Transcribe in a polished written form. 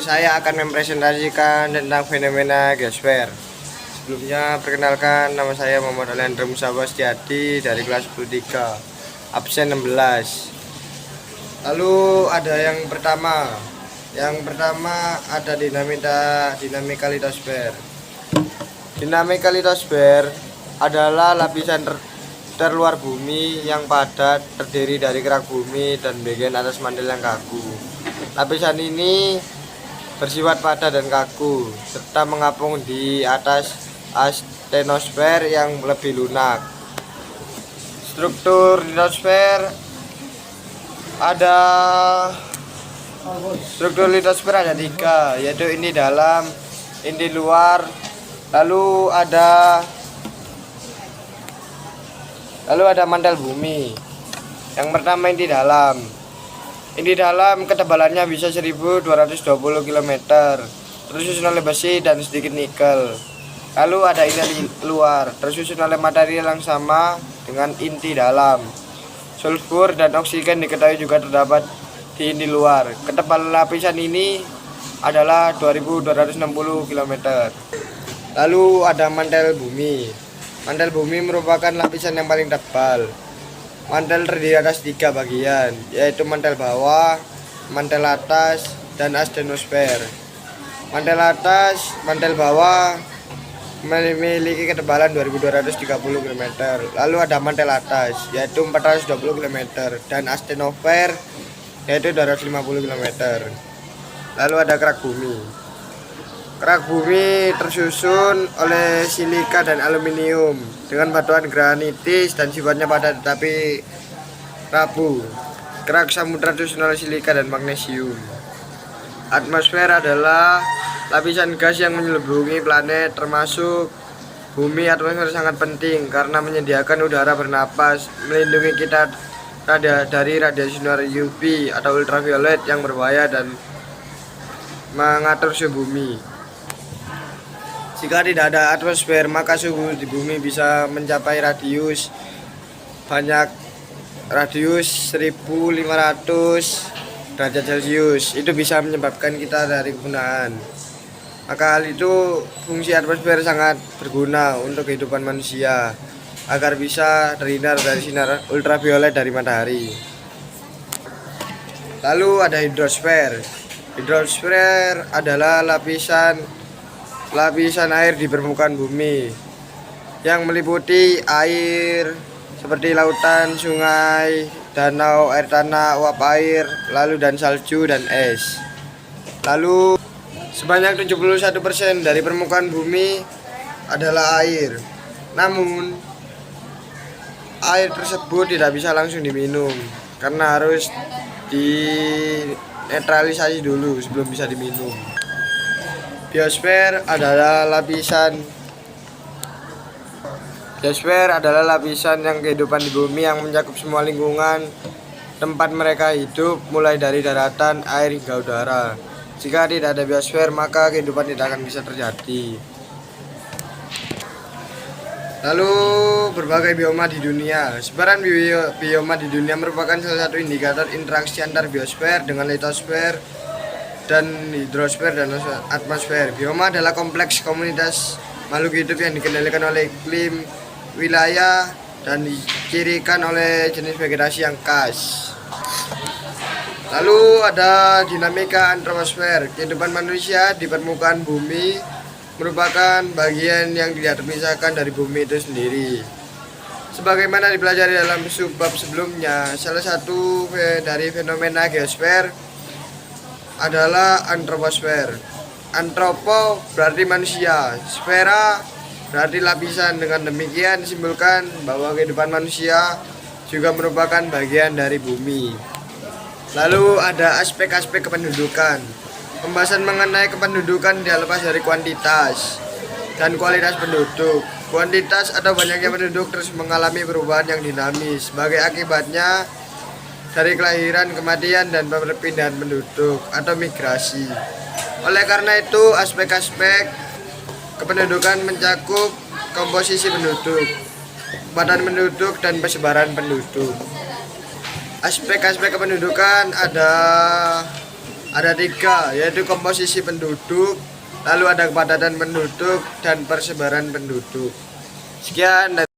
saya akan mempresentasikan tentang fenomena geosfer. Sebelumnya perkenalkan, nama saya Muhammad Alendra Musawa Setiadi dari kelas 13 absen 16. Lalu ada yang pertama. Yang pertama ada dinamika litosfer. Dinamika litosfer adalah lapisan terluar bumi yang padat, terdiri dari kerak bumi dan bagian atas mantel yang kaku. Lapisan ini bersifat padat dan kaku, serta mengapung di atas astenosfer yang lebih lunak. Struktur litosfer ada tiga, yaitu inti dalam, inti luar, lalu ada mantel bumi. Yang pertama inti dalam. Inti dalam ketebalannya bisa 1220 km, tersusun oleh besi dan sedikit nikel. Lalu ada inti luar, tersusun oleh material yang sama dengan inti dalam. Sulfur dan oksigen diketahui juga terdapat di inti luar. Ketebalan lapisan ini adalah 2260 km. Lalu ada mantel bumi. Mantel bumi merupakan lapisan yang paling tebal. Mantel terdiri atas 3 bagian, yaitu mantel bawah, mantel atas, dan astenosfer. Mantel bawah memiliki ketebalan 2230 km. Lalu ada mantel atas, yaitu 420 km, dan astenosfer, yaitu 250 km. Lalu ada kerak bumi. Kerak bumi tersusun oleh silika dan aluminium dengan batuan granitis dan sifatnya padat tetapi rapuh. Kerak samudra tersusun oleh silika dan magnesium. Atmosfer adalah lapisan gas yang menyelimuti planet termasuk bumi. Atmosfer sangat penting karena menyediakan udara bernapas, melindungi kita dari radiasi sinar UV atau ultraviolet yang berbahaya dan mengatur suhu bumi. Jika tidak ada atmosfer, maka suhu di bumi bisa mencapai radius 1500 derajat Celcius. Itu bisa menyebabkan kita dari kepunaan. Maka hal itu, fungsi atmosfer sangat berguna untuk kehidupan manusia agar bisa terhindar dari sinar ultraviolet dari matahari. Lalu ada hidrosfer. Hidrosfer adalah lapisan air di permukaan bumi yang meliputi air seperti lautan, sungai, danau, air tanah, uap air, lalu dan salju dan es. Lalu sebanyak 71% dari permukaan bumi adalah air. Namun air tersebut tidak bisa langsung diminum karena harus dinetralisasi dulu sebelum bisa diminum. Biosfer adalah lapisan yang kehidupan di bumi yang mencakup semua lingkungan tempat mereka hidup, mulai dari daratan, air hingga udara. Jika tidak ada biosfer, maka kehidupan tidak akan bisa terjadi. Lalu berbagai bioma di dunia. Sebaran bioma di dunia merupakan salah satu indikator interaksi antar biosfer dengan litosfer dan hidrosfer dan atmosfer. Bioma adalah kompleks komunitas makhluk hidup yang dikendalikan oleh iklim, wilayah, dan dicirikan oleh jenis vegetasi yang khas. Lalu ada dinamika antroposfer. Kehidupan manusia di permukaan bumi merupakan bagian yang tidak terpisahkan dari bumi itu sendiri. Sebagaimana dipelajari dalam subbab sebelumnya, salah satu dari fenomena geosfer adalah antroposfer. Antropo berarti manusia, sfera berarti lapisan. Dengan demikian disimbolkan bahwa kehidupan manusia juga merupakan bagian dari bumi. Lalu ada aspek-aspek kependudukan. Pembahasan mengenai kependudukan tidak lepas dari kuantitas dan kualitas penduduk. Kuantitas atau banyaknya penduduk terus mengalami perubahan yang dinamis sebagai akibatnya dari kelahiran, kematian, dan perpindahan penduduk atau migrasi. Oleh karena itu, aspek-aspek kependudukan mencakup komposisi penduduk, padan penduduk, dan persebaran penduduk. Aspek-aspek kependudukan ada Ada 3, yaitu komposisi penduduk, lalu ada kepadatan penduduk, dan persebaran penduduk. Sekian.